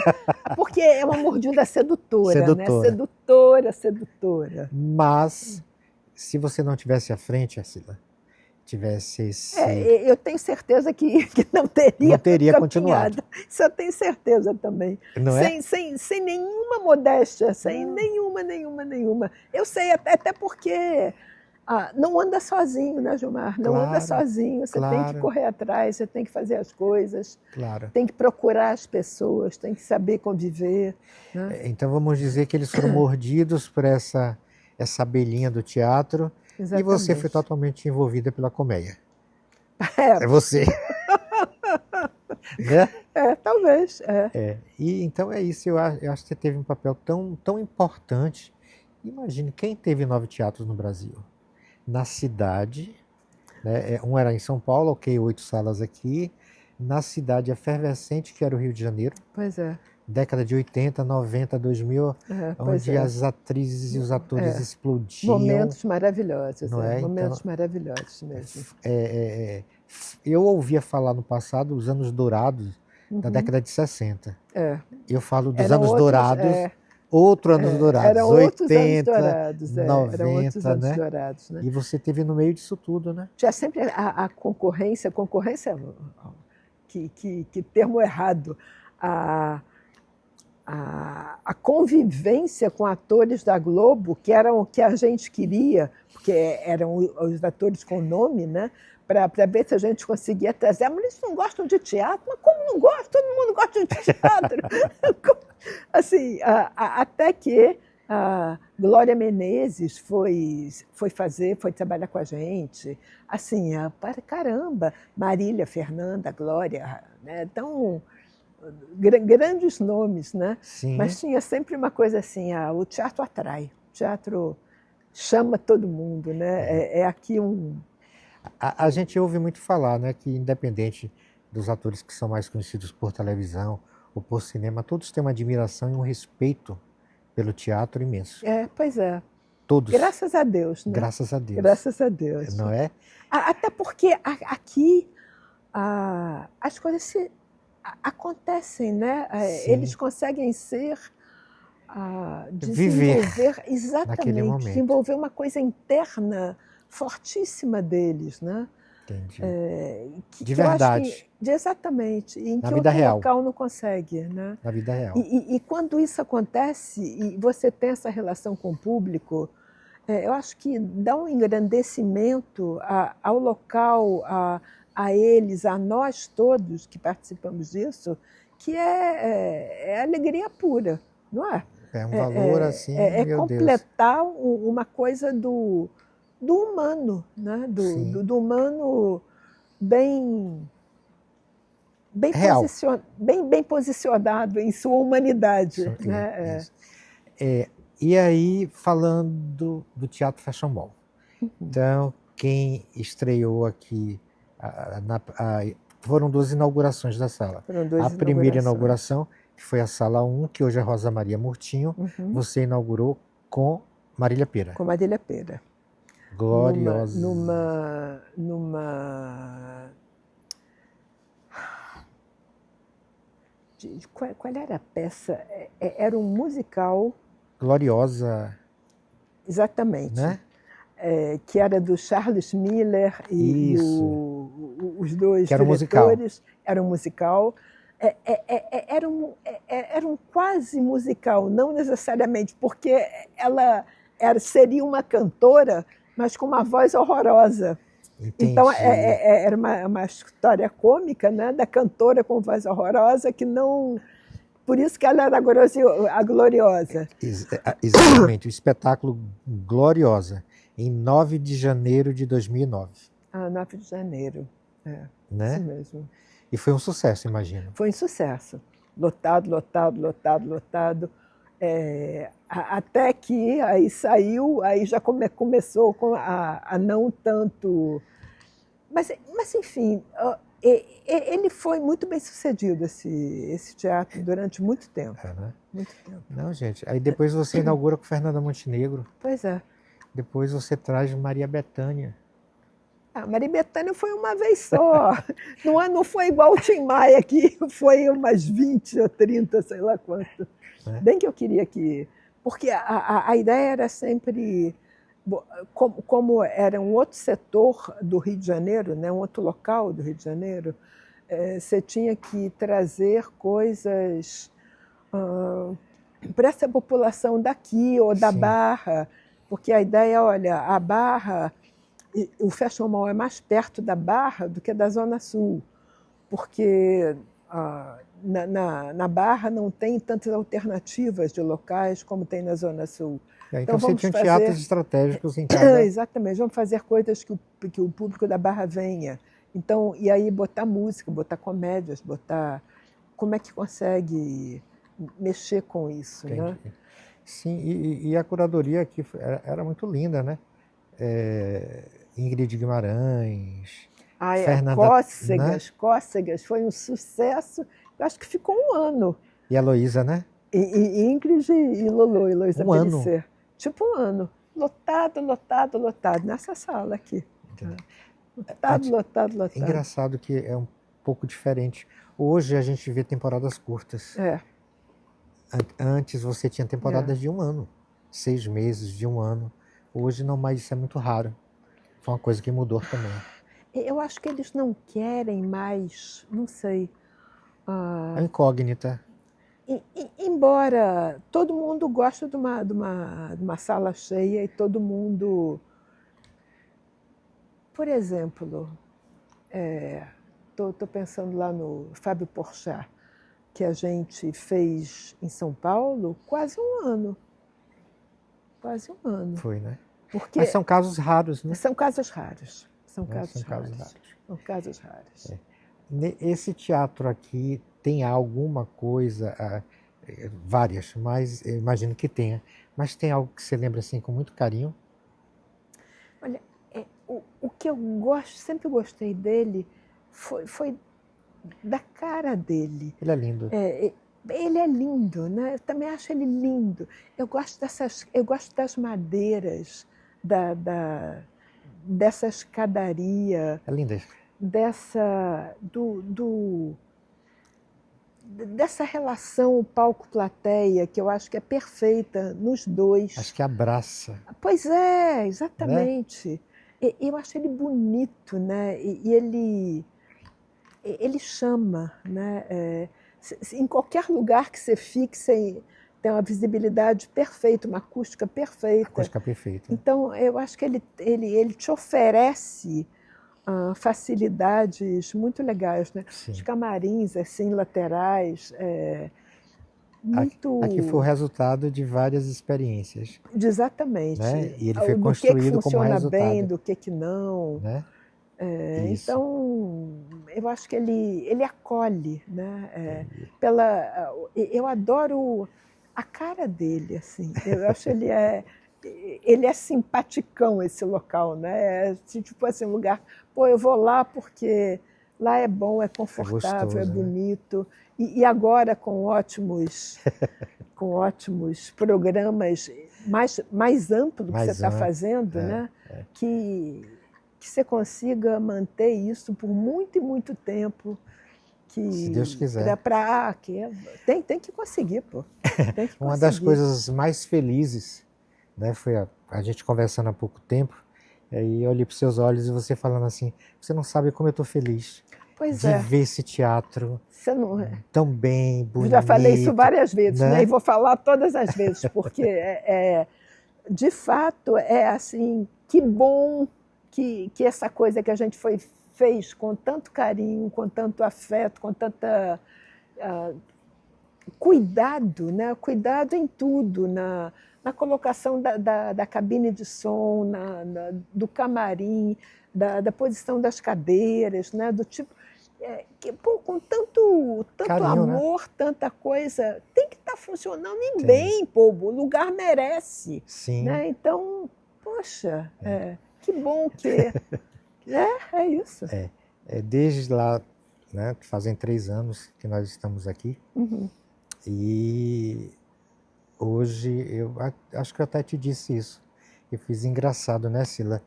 porque é uma mordida sedutora, né? Sedutora. Mas, se você não tivesse à frente, Arcila, tivesse esse... eu tenho certeza que não teria continuado. Isso eu tenho certeza também. Não sem nenhuma modéstia, sem nenhuma. Eu sei, até porque não anda sozinho, né, Gilmar? Não anda sozinho, você tem que correr atrás, você tem que fazer as coisas, tem que procurar as pessoas, tem que saber conviver. Né? Então vamos dizer que eles foram mordidos por essa abelhinha do teatro. Exatamente. E você foi totalmente envolvida pela colmeia. É você. né? Talvez. E então é isso, eu acho que você teve um papel tão importante. Imagine, quem teve 9 teatros no Brasil? Na cidade, né? Um era em São Paulo, 8 salas aqui. Na cidade efervescente, que era o Rio de Janeiro. Pois é. Década de 80, 90, 2000, onde as atrizes e os atores explodiam. Momentos maravilhosos, não é? Momentos maravilhosos mesmo. Eu ouvia falar no passado os anos dourados da década de 60. Eu falo dos anos dourados, anos dourados, eram 80, outros anos dourados, 90, eram outros anos né? dourados. Né? E você teve no meio disso tudo, né? Tinha sempre a concorrência, que termo errado, a convivência com atores da Globo, que eram o que a gente queria, porque eram os atores com nome, né? Para ver se a gente conseguia trazer. Mas eles não gostam de teatro? Mas como não gostam? Todo mundo gosta de teatro. Assim, até que a Glória Menezes foi trabalhar com a gente. Assim, para caramba, Marília, Fernanda, Glória, né? Então, grandes nomes, né? Sim. Mas tinha sempre uma coisa assim, o teatro atrai, o teatro chama todo mundo, né? Aqui A gente ouve muito falar, né, que independente dos atores que são mais conhecidos por televisão ou por cinema, todos têm uma admiração e um respeito pelo teatro imenso. Pois é. Todos. Graças a Deus, né? Graças a Deus. Graças a Deus. Não é? Até porque aqui as coisas acontecem, né? Eles conseguem desenvolver exatamente, desenvolver uma coisa interna fortíssima deles, né? Entendi. De verdade. Exatamente. Em que outro local não consegue, né? Na vida real. E quando isso acontece e você tem essa relação com o público, eu acho que dá um engrandecimento ao local, a eles, a nós todos que participamos disso, que é alegria pura, não é? É um valor assim, meu completar uma coisa do humano, né? Do humano bem posicionado em sua humanidade. Isso, né? Isso. E aí, falando do Teatro Fashion Ball. Então, quem estreou aqui foram 2 inaugurações da sala. Foram 2 A primeira inaugurações. inauguração, que foi a Sala 1, que hoje é Rosa Maria Murtinho, você inaugurou com Marília Pêra. Com Marília Pêra. Gloriosa. Qual era a peça? Era um musical. Gloriosa. Exatamente. Né? Que era do Charles Miller e os dois que era diretores. Era um musical. Era um quase musical, não necessariamente, porque ela seria uma cantora, mas com uma voz horrorosa. Entendi. Então, era uma história cômica, né, da cantora com voz horrorosa, que não... Por isso que ela era a Gloriosa. Exatamente, o espetáculo Gloriosa, em 9 de janeiro de 2009. 9 de janeiro, né? Isso mesmo. E foi um sucesso, imagino. Foi um sucesso. Lotado, lotado, lotado, lotado. Até que aí saiu, aí já começou a não tanto... Mas enfim, ele foi muito bem sucedido, esse teatro, durante muito tempo. Né? Muito tempo. Não, gente. Aí depois você inaugura com Fernanda Montenegro. Pois é. Depois você traz Maria Bethânia. Maria Bethânia foi uma vez só. Não foi igual o Tim Maia, que foi umas 20 ou 30, sei lá quanto. Bem que eu queria que... Porque a ideia era sempre... Como era um outro setor do Rio de Janeiro, né, um outro local do Rio de Janeiro, você tinha que trazer coisas para essa população daqui ou da Barra, porque a ideia, olha, a Barra, o Fashion Mall é mais perto da Barra do que da Zona Sul, porque na Barra não tem tantas alternativas de locais como tem na Zona Sul. Então você tinha teatros estratégicos em cada... Exatamente, vamos fazer coisas que o público da Barra venha. Então, e aí botar música, botar comédias, botar... Como é que consegue mexer com isso, né? Sim, e a curadoria aqui era muito linda, né? Ingrid Guimarães, Fernanda... Cócegas, foi um sucesso. Eu acho que ficou um ano. E a Heloísa, né? E Ingrid e Lolo, Heloísa Pellicer. Ano? Tipo um ano. Lotado, lotado, lotado. Nessa sala aqui. Lotado, lotado, lotado. Engraçado que é um pouco diferente. Hoje a gente vê temporadas curtas. Antes você tinha temporadas de 1 ano. 6 meses, de 1 ano. Hoje não, mas isso é muito raro. Foi uma coisa que mudou também. Eu acho que eles não querem mais, não sei... A incógnita. Embora todo mundo goste de uma sala cheia e todo mundo... Por exemplo, estou pensando lá no Fábio Porchat, que a gente fez em São Paulo quase 1 ano. Quase 1 ano. Foi, né? Porque mas são casos raros, né? São casos raros. São casos raros. Esse teatro aqui tem alguma coisa, várias, mas eu imagino que tenha. Mas tem algo que você lembra assim com muito carinho? Olha, o que eu sempre gostei dele foi da cara dele. Ele é lindo. Ele é lindo, né? Eu também acho ele lindo. Eu gosto das madeiras, dessa escadaria. É linda. Dessa relação palco-plateia, que eu acho que é perfeita nos dois. Acho que abraça. Pois é, exatamente. Né? Eu acho ele bonito, né? E ele chama, né? Em qualquer lugar que você fique, tem uma visibilidade perfeita, uma acústica perfeita. Acústica perfeita. Então, eu acho que ele te oferece facilidades muito legais, né? Sim. Os camarins, assim, laterais, muito... Aqui foi o resultado de várias experiências. Exatamente. Né? E ele foi construído como resultado. Do que funciona bem, do que não. Né? Então, eu acho que ele acolhe, né? Eu adoro a cara dele, assim. Eu acho ele é simpaticão, esse local, né? Tipo assim, um lugar... Pô, eu vou lá porque Lá é bom, é confortável, gostoso, é né? bonito. E agora com ótimos programas mais amplo que você Mais está amplo. fazendo, né? Que você consiga manter isso por muito e muito tempo. Se Deus Que quiser. tem que conseguir, pô. Tem que Uma das conseguir. coisas mais felizes, né, foi a gente conversando há pouco tempo, e aí eu olhei para os seus olhos e você falando assim, você não sabe como eu estou feliz Pois de é, ver esse teatro você não. tão bem, Já falei isso bonito, várias vezes, né? E né? vou falar todas as vezes, porque de fato é assim, que bom que essa coisa que a gente fez com tanto carinho, com tanto afeto, com tanta cuidado, né? Cuidado em tudo, na colocação da cabine de som, do camarim, da posição das cadeiras, né? Do tipo. Pô, com tanto Carinho, né? amor, tanta coisa, tem que estar funcionando e Tem. bem, pô, o lugar merece. Sim. Né? Então, poxa, que bom que. É isso. Desde lá, né, fazem 3 anos que nós estamos aqui, e hoje eu acho que eu até te disse isso. Eu fiz engraçado, né, Sila?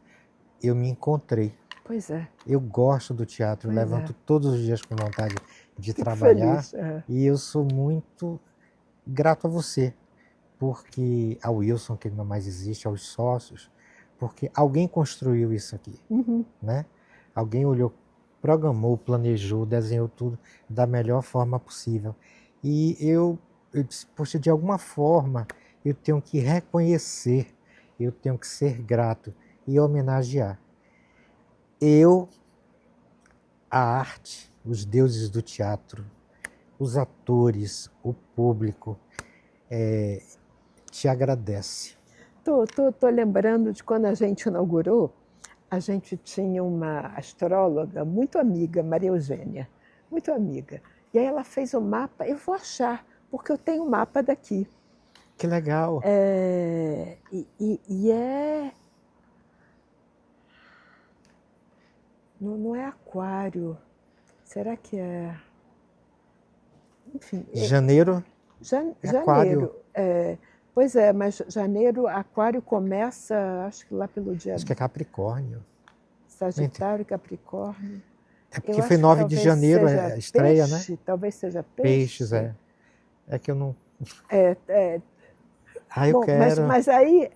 Eu me encontrei. Pois é. Eu gosto do teatro, eu Pois levanto é. todos os dias com vontade de Fico trabalhar, feliz. É. e eu sou muito grato a você, porque ao Wilson, que não mais existe, aos sócios, porque alguém construiu isso aqui, né? Alguém olhou, programou, planejou, desenhou tudo da melhor forma possível. E eu disse, poxa, de alguma forma eu tenho que reconhecer, eu tenho que ser grato e homenagear. A arte, os deuses do teatro, os atores, o público, te agradece. Tô lembrando de quando a gente inaugurou, a gente tinha uma astróloga muito amiga, Maria Eugênia, muito amiga. E aí ela fez o mapa, eu vou achar, porque eu tenho o mapa daqui. Que legal. Não é aquário. Será que é? Enfim. Janeiro é aquário. Janeiro. Pois é, mas janeiro, aquário começa, acho que lá pelo dia. Acho que é Capricórnio. Sagitário, Capricórnio. É porque foi 9 de janeiro a estreia, peixe, né? talvez seja Peixes, peixe. É que eu não. Eu Bom, quero. mas aí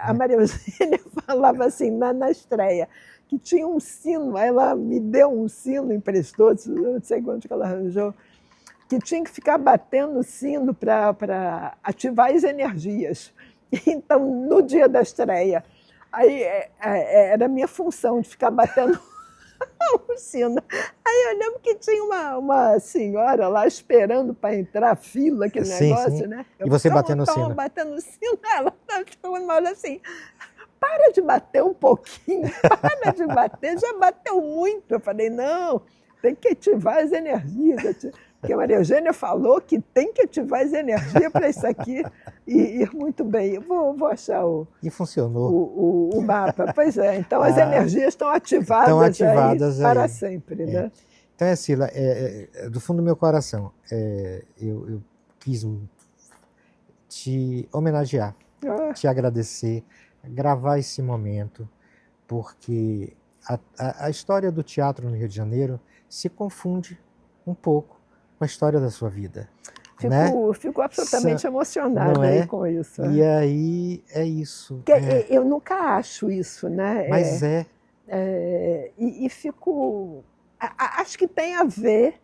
a Maria Eugênia falava assim, na estreia, que tinha um sino, aí ela me deu um sino, emprestou, não sei quanto que ela arranjou, que tinha que ficar batendo o sino para ativar as energias. Então, no dia da estreia, aí era a minha função de ficar batendo o sino. Aí eu lembro que tinha uma senhora lá esperando para entrar a fila, aquele Sim, negócio, sim. né? E você batendo o sino. Batendo o sino, ela estava uma hora assim, para de bater um pouquinho, para de bater, já bateu muito. Eu falei, não, tem que ativar as energias. Porque a Maria Eugênia falou que tem que ativar as energias para isso aqui ir muito bem. Eu vou achar E funcionou. o mapa. Pois é, então as energias estão ativadas aí para sempre. Né? Então, Sila, do fundo do meu coração, eu quis te homenagear, te agradecer, gravar esse momento, porque a história do teatro no Rio de Janeiro se confunde um pouco com a história da sua vida. Fico absolutamente emocionada aí com isso. E aí é isso. Eu nunca acho isso, né? Mas e fico. Acho que tem a ver.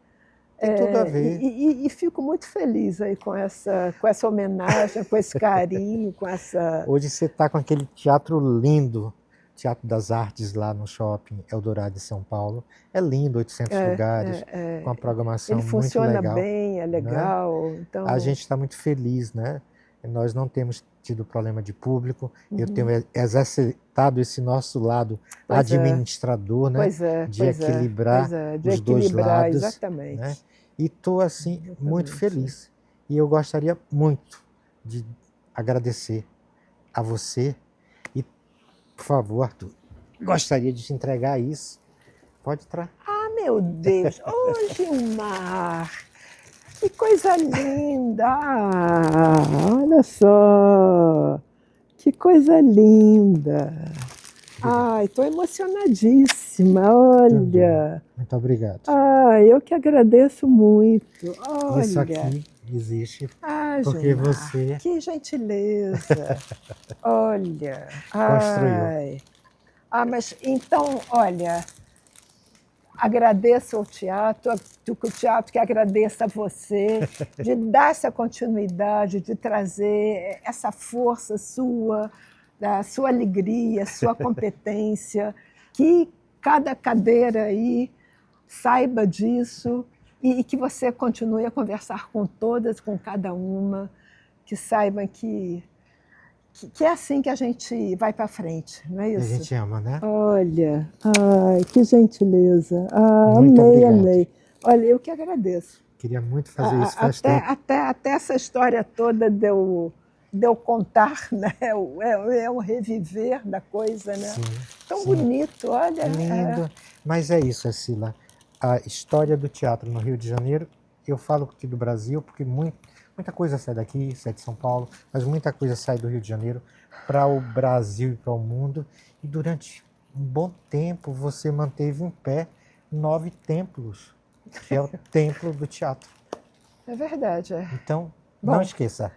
Tem tudo a ver. E fico muito feliz aí com essa homenagem, com esse carinho, com essa. Hoje você está com aquele teatro lindo, Teatro das Artes lá no Shopping Eldorado de São Paulo. É lindo, 800 lugares, com a programação muito legal. Ele funciona bem, é legal. Né? Então... A gente está muito feliz, né? Nós não temos tido problema de público. Eu tenho exercitado esse nosso lado administrador, né? De equilibrar os dois lados. Exatamente. Né? E estou, assim, muito feliz. E eu gostaria muito de agradecer a você. E, por favor, Arthur, gostaria de te entregar isso. Pode entrar. meu Deus! Ô, Gilmar! Que coisa linda! Olha só! Que coisa linda! Ai, estou emocionadíssima, olha! Muito obrigado. Ai, eu que agradeço muito. Olha. Isso aqui existe porque Gilmar, você que gentileza. Olha. construiu. Ai. Mas então, olha, agradeço ao teatro, que o teatro que agradeça a você, de dar essa continuidade, de trazer essa força sua, da sua alegria, sua competência, que cada cadeira aí saiba disso e que você continue a conversar com todas, com cada uma, que saibam que é assim que a gente vai para frente, não é A isso? gente ama, né? Olha, ai, que gentileza. Muito Amei, obrigado. amei. Olha, eu que agradeço. Queria muito fazer isso faz tempo. Até essa história toda de eu contar, né? É o reviver da coisa, né? Sim, Tão sim. bonito, olha. Lindo. Mas é isso, Ercília. A história do teatro no Rio de Janeiro, eu falo aqui do Brasil, porque muita coisa sai daqui, sai de São Paulo, mas muita coisa sai do Rio de Janeiro para o Brasil e para o mundo. E durante um bom tempo você manteve em pé 9 templos, que é o templo do teatro. É verdade. Então, Bom, não esqueça.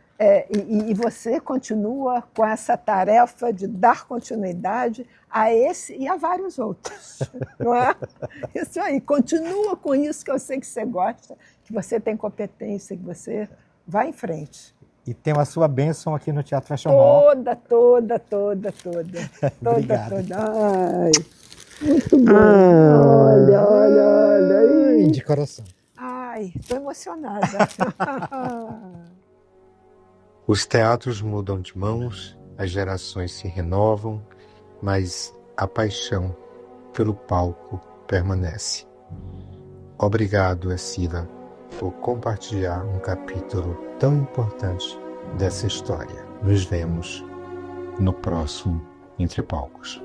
E você continua com essa tarefa de dar continuidade a esse e a vários outros, não é? Isso aí, continua com isso que eu sei que você gosta, que você tem competência, que você vai em frente. E tem a sua bênção aqui no Teatro Fashion Hall. Toda. Obrigado. Ai, muito bom. Olha. De coração. Ai, estou emocionada. Os teatros mudam de mãos, as gerações se renovam, mas a paixão pelo palco permanece. Obrigado, Ercília, por compartilhar um capítulo tão importante dessa história. Nos vemos no próximo Entre Palcos.